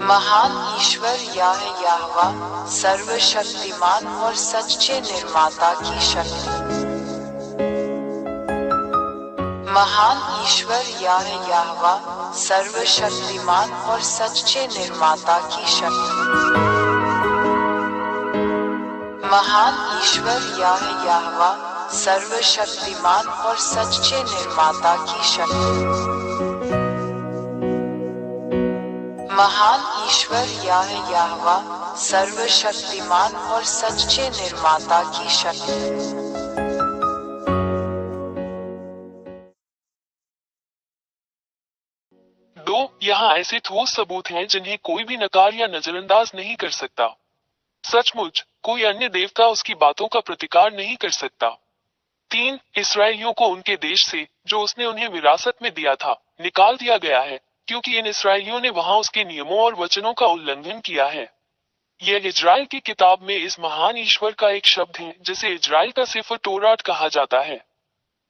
महान ईश्वर याहवा सर्वशक्तिमान और सच्चे निर्माता की शक्ति। महान ईश्वर याहवा सर्वशक्तिमान और सच्चे निर्माता की शक्ति। महान ईश्वर याहवा सर्वशक्तिमान और सच्चे निर्माता की शक्ति। महान ईश्वर याहवा सर्वशक्तिमान और सच्चे निर्माता की शक्ति। यहाँ ऐसे ठोस सबूत हैं जिन्हें कोई भी नकार या नजरअंदाज नहीं कर सकता। सचमुच कोई अन्य देवता उसकी बातों का प्रतिकार नहीं कर सकता। 3. इसराइलियों को उनके देश से, जो उसने उन्हें विरासत में दिया था, निकाल दिया गया है, क्योंकि इन इसराइलियों ने वहां उसके नियमों और वचनों का उल्लंघन किया है। यह इजराइल की किताब में इस महान ईश्वर का एक शब्द है जिसे इजराइल का सेफर तोरात कहा जाता है।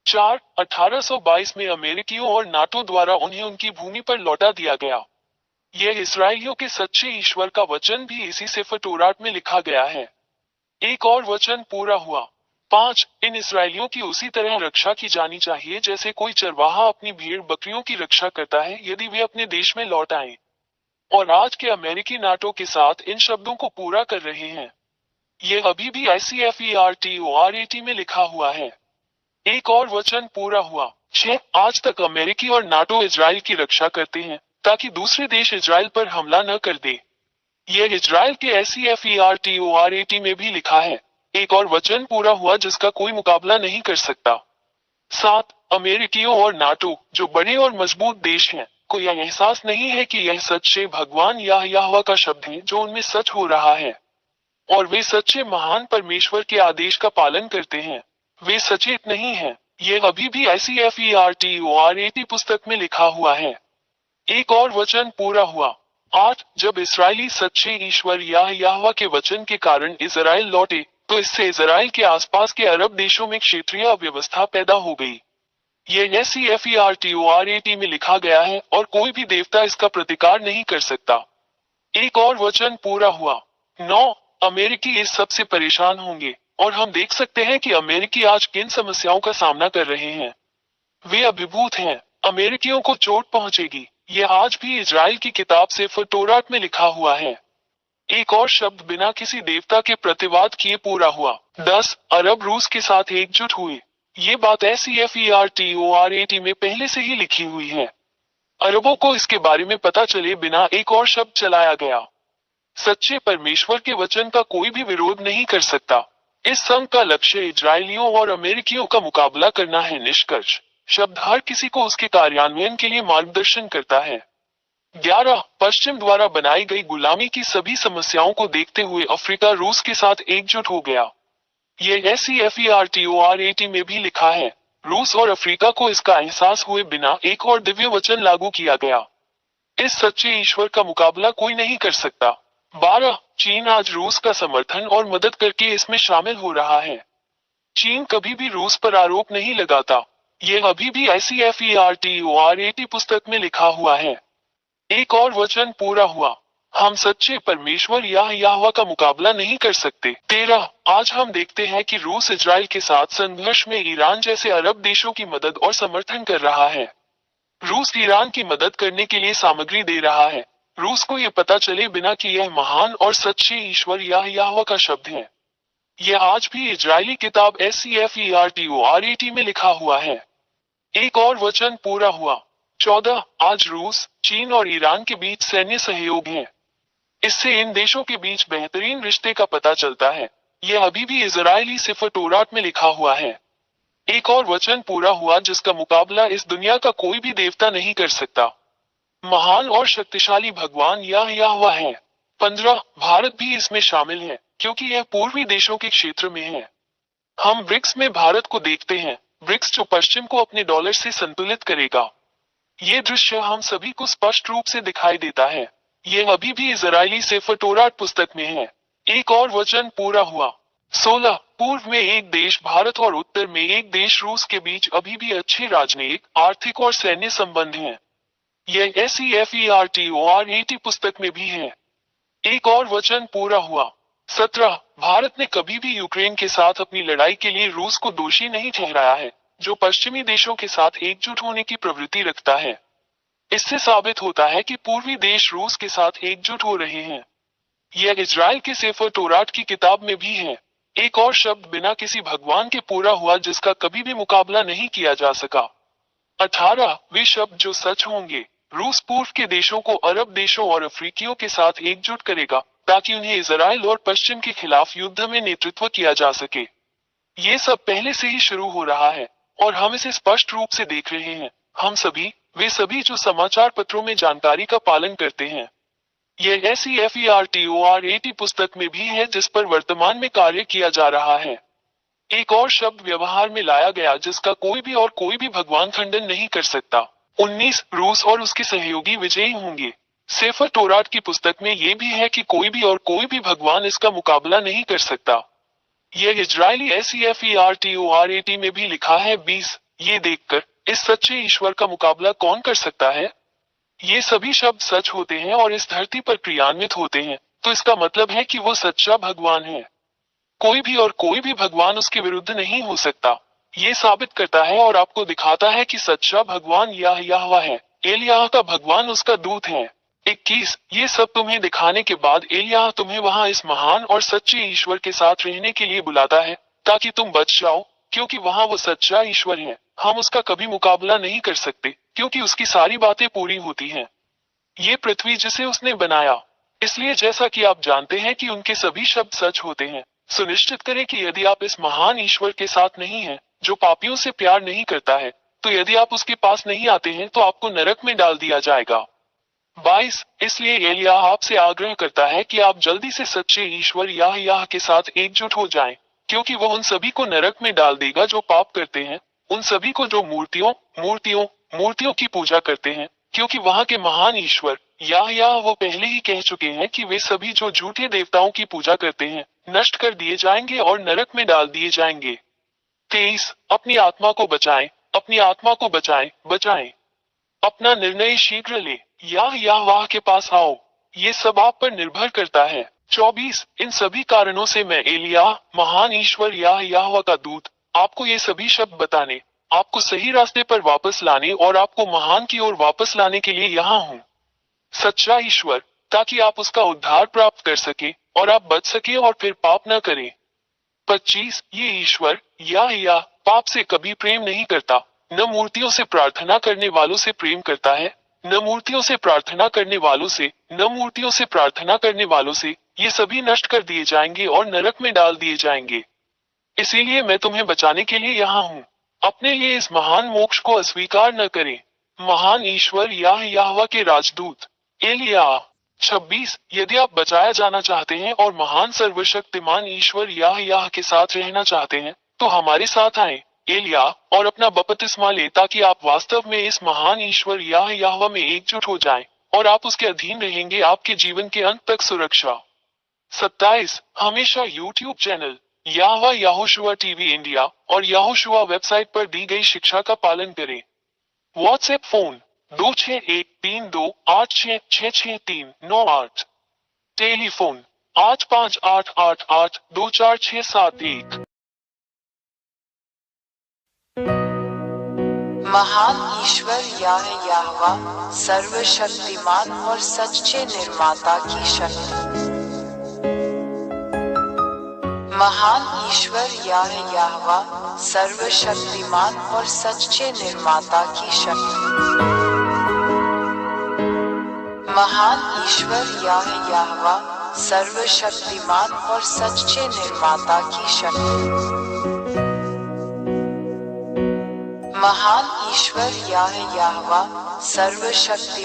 4. 1822 में अमेरिकियों और नाटो द्वारा उन्हें उनकी भूमि पर लौटा दिया गया। यह इसराइलियों के सच्चे ईश्वर का वचन भी इसी सेफर तोरात में लिखा गया है। एक और वचन पूरा हुआ। 5. इन इसराइलियों की उसी तरह रक्षा की जानी चाहिए जैसे कोई चरवाहा अपनी भेड़ बकरियों की रक्षा करता है यदि वे अपने देश में लौट आएं। और आज के अमेरिकी नाटो के साथ इन शब्दों को पूरा कर रहे हैं। यह अभी भी ICFERTORAT में लिखा हुआ है। एक और वचन पूरा हुआ। 6. आज तक अमेरिकी और नाटो इजराइल की रक्षा करते हैं ताकि दूसरे देश इजराइल पर हमला न कर दे। यह इजराइल के ICFERTORAT में भी लिखा है। एक और वचन पूरा हुआ जिसका कोई मुकाबला नहीं कर सकता। 7. अमेरिकियों और नाटो, जो बड़े और मजबूत देश हैं, को यह एहसास नहीं है कि यह सच्चे भगवान याहवा का शब्द है जो उनमें सच हो रहा है, और वे सच्चे महान परमेश्वर के आदेश का पालन करते हैं। वे सचेत नहीं हैं। यह अभी भी ICFERTORAT पुस्तक में लिखा हुआ है। एक और वचन पूरा हुआ। 8. जब इसराइली सच्चे ईश्वर याहवा के वचन के कारण इजराइल लौटे, तो इससे इजराइल के आसपास के अरब देशों में क्षेत्रीय अव्यवस्था पैदा हो गई। यह ICFERTORAT में लिखा गया है और कोई भी देवता इसका प्रतिकार नहीं कर सकता। एक और वचन पूरा हुआ। 9. अमेरिकी इस सब से परेशान होंगे, और हम देख सकते हैं कि अमेरिकी आज किन समस्याओं का सामना कर रहे हैं। वे अभिभूत हैं। अमेरिकियों को चोट पहुंचेगी। यह आज भी इजराइल की किताब सेफर तोरात में लिखा हुआ है। एक और शब्द बिना किसी देवता के प्रतिवाद किए पूरा हुआ। 10. अरब रूस के साथ एकजुट हुए। ये बात ICFERTORAT में पहले से ही लिखी हुई है। अरबों को इसके बारे में पता चले बिना एक और शब्द चलाया गया। सच्चे परमेश्वर के वचन का कोई भी विरोध नहीं कर सकता। इस संघ का लक्ष्य इजरायलियों और अमेरिकियों का मुकाबला करना है। निष्कर्ष शब्द हर किसी को उसके कार्यान्वयन के लिए मार्गदर्शन करता है। 11. पश्चिम द्वारा बनाई गई गुलामी की सभी समस्याओं को देखते हुए अफ्रीका रूस के साथ एकजुट हो गया। यह ICFERTORAT में भी लिखा है। रूस और अफ्रीका को इसका एहसास हुए बिना एक और दिव्य वचन लागू किया गया। इस सच्चे ईश्वर का मुकाबला कोई नहीं कर सकता। 12. चीन आज रूस का समर्थन और मदद करके इसमें शामिल हो रहा है। चीन कभी भी रूस पर आरोप नहीं लगाता। यह अभी भी ICFERTORAT पुस्तक में लिखा हुआ है। एक और वचन पूरा हुआ। हम सच्चे परमेश्वर याहवा का मुकाबला नहीं कर सकते। 13. आज हम देखते हैं कि रूस इजराइल के साथ संघर्ष में ईरान जैसे अरब देशों की मदद और समर्थन कर रहा है। रूस ईरान की मदद करने के लिए सामग्री दे रहा है। रूस को यह पता चले बिना कि यह महान और सच्चे ईश्वर याहवा का शब्द है। यह आज भी इजरायली किताब ICFERTORAT में लिखा हुआ है। एक और वचन पूरा हुआ। 14. आज रूस, चीन और ईरान के बीच सैन्य सहयोग है। इससे इन देशों के बीच बेहतरीन रिश्ते का पता चलता है। यह अभी भी इजरायली सेफर तोरात में लिखा हुआ है। एक और वचन पूरा हुआ जिसका मुकाबला इस दुनिया का कोई भी देवता नहीं कर सकता। महान और शक्तिशाली भगवान याहवा है। 15. भारत भी इसमें शामिल है क्योंकि यह पूर्वी देशों के क्षेत्र में है। हम ब्रिक्स में भारत को देखते हैं। ब्रिक्स जो पश्चिम को अपने डॉलर से संतुलित करेगा। ये दृश्य हम सभी को स्पष्ट रूप से दिखाई देता है। यह अभी भी इजरायली सेफर तोरात पुस्तक में है। एक और वचन पूरा हुआ। 16. पूर्व में एक देश भारत और उत्तर में एक देश रूस के बीच अभी भी अच्छे राजनीतिक, आर्थिक और सैन्य संबंध हैं। यह SEFERTORAT पुस्तक में भी है। एक और वचन पूरा हुआ। 17 भारत ने कभी भी यूक्रेन के साथ अपनी लड़ाई के लिए रूस को दोषी नहीं ठहराया है, जो पश्चिमी देशों के साथ एकजुट होने की प्रवृत्ति रखता है। इससे साबित होता है कि पूर्वी देश रूस के साथ एकजुट हो रहे हैं। यह इजराइल के सेफर तोरात की किताब में भी है। एक और शब्द बिना किसी भगवान के पूरा हुआ जिसका कभी भी मुकाबला नहीं किया जा सका। 18 वे शब्द जो सच होंगे। रूस पूर्व के देशों को अरब देशों और अफ्रीकियों के साथ एकजुट करेगा ताकि उन्हें इजराइल और पश्चिम के खिलाफ युद्ध में नेतृत्व किया जा सके। ये सब पहले से ही शुरू हो रहा है और हम इसे स्पष्ट रूप से देख रहे हैं। हम सभी, वे सभी जो समाचार पत्रों में जानकारी का पालन करते हैं। यह SEFERTORAT पुस्तक में भी है जिस पर वर्तमान में कार्य किया जा रहा है। एक और शब्द व्यवहार में लाया गया जिसका कोई भी भगवान खंडन नहीं कर सकता। 19 रूस और उसके सहयोगी विजयी होंगे। सेफर तोरात की पुस्तक में यह भी है कि कोई भी भगवान इसका मुकाबला नहीं कर सकता। यह इजरायली SEFERTORAT में भी लिखा है। 20 ये देखकर इस सच्चे ईश्वर का मुकाबला कौन कर सकता है। ये सभी शब्द सच होते हैं और इस धरती पर क्रियान्वित होते हैं, तो इसका मतलब है कि वो सच्चा भगवान है। कोई भी भगवान उसके विरुद्ध नहीं हो सकता। ये साबित करता है और आपको दिखाता है कि सच्चा भगवान यहोवा है। एलियाह का भगवान उसका दूत है। 21 ये सब तुम्हें दिखाने के बाद एलियाह तुम्हें वहां इस महान और सच्चे ईश्वर के साथ रहने के लिए बुलाता है ताकि तुम बच जाओ, क्योंकि वहां वो सच्चा ईश्वर है। हम उसका कभी मुकाबला नहीं कर सकते क्योंकि उसकी सारी बातें पूरी होती हैं। ये पृथ्वी जिसे उसने बनाया। इसलिए जैसा कि आप जानते हैं कि उनके सभी शब्द सच होते हैं, सुनिश्चित करें कि यदि आप इस महान ईश्वर के साथ नहीं हैं, जो पापियों से प्यार नहीं करता है, तो यदि आप उसके पास नहीं आते हैं तो आपको नरक में डाल दिया जाएगा। 22 इसलिए एलियाह आपसे आग्रह करता है कि आप जल्दी से सच्चे ईश्वर यहोवा के साथ एकजुट हो जाएं, क्योंकि वह उन सभी को नरक में डाल देगा जो पाप करते हैं, उन सभी को जो मूर्तियों की पूजा करते हैं, क्योंकि वहां के महान ईश्वर यहोवा वो पहले ही कह चुके हैं कि वे सभी जो झूठे देवताओं की पूजा करते हैं नष्ट कर दिए जाएंगे और नरक में डाल दिए जाएंगे। 23 अपनी आत्मा को बचाएं। अपना निर्णय शीघ्र ले, यहोवा के पास आओ। ये सब आप पर निर्भर करता है। 24 इन सभी कारणों से मैं एलियाह, महान ईश्वर यहोवा का दूत, आपको ये सभी शब्द बताने, आपको सही रास्ते पर वापस लाने और आपको महान की ओर वापस लाने के लिए यहाँ हूँ। सच्चा ईश्वर, ताकि आप उसका उद्धार प्राप्त कर सके और आप बच सके और फिर पाप न करें। 25 ये ईश्वर यहोवा पाप से कभी प्रेम नहीं करता, न मूर्तियों से प्रार्थना करने वालों से प्रेम करता है, न मूर्तियों से प्रार्थना करने वालों से, ये सभी नष्ट कर दिए जाएंगे और नरक में डाल दिए जाएंगे। इसीलिए मैं तुम्हें बचाने के लिए यहाँ हूँ। अपने लिए इस महान मोक्ष को अस्वीकार न करें। महान ईश्वर यहोवा के राजदूत एलियाह। 26 यदि आप बचाया जाना चाहते हैं और महान सर्वशक्तिमान ईश्वर यहोवा के साथ रहना चाहते हैं, तो हमारे साथ आए एलियाह और अपना बपतिस्मा ले, ताकि आप वास्तव में इस महान ईश्वर यहोवा में एकजुट हो जाएं और आप उसके अधीन रहेंगे आपके जीवन के अंत तक सुरक्षा। 27 हमेशा YouTube channel Yehoshua TV India और यहोशुआ वेबसाइट पर दी गई शिक्षा का पालन करें। WhatsApp phone 261328666398। टेलीफोन 8588824671। महान ईश्वर यहोवा सर्वशक्तिमान और सच्चे निर्माता की शक्ति। महान ईश्वर यहोवा सर्वशक्तिमान और सच्चे निर्माता की शक्ति। महान ईश्वर यहोवा सर्वशक्तिमान और सच्चे निर्माता की शक्ति। महान ईश्वर यहोवा सर्वशक्तिमान